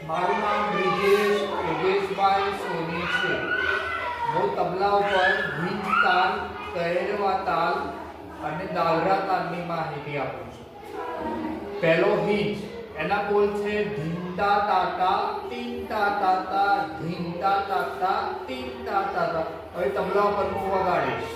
મારું નામ બ્રિજેશ યોગેશભાઈ સોની છે. હું તબલા ઉપર હિંજ તાલ, કહેરવા તાલ અને દાદરા તાલની માહિતી આપું છું. પહેલો હિંજ, એના બોલ છે ધીંતા તાતા તીંતા તાતા ધીંતા તાતા તીંતા તાતા. હવે તબલા ઉપર હું વગાડીશ.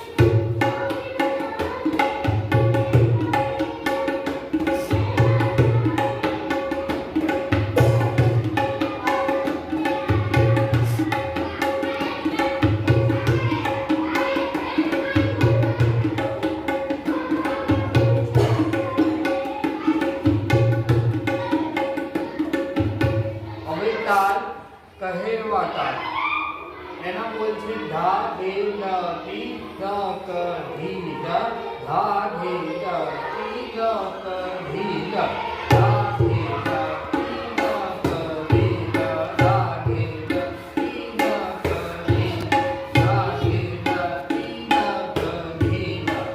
તાલ કહેરવા તાલ, એના બોલ છે ધા ધે ધ તી ધ ક ધી ધ ધા ધે ધ તી ધ ક ધી ધ ધા ધે ધ તી ધ ક ધી ધ ધા ધે ધ તી ધ ક ધી ધ ધા ધે ધ તી ધ ક ધી ધ.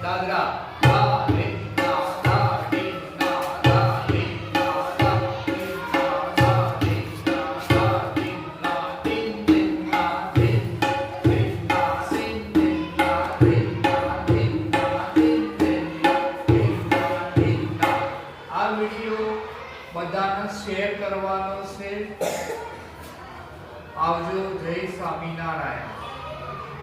દાદરા વિડિયો બધાને શેર કરવાનો છે. આવજો. જય સ્વામિનારાયણ.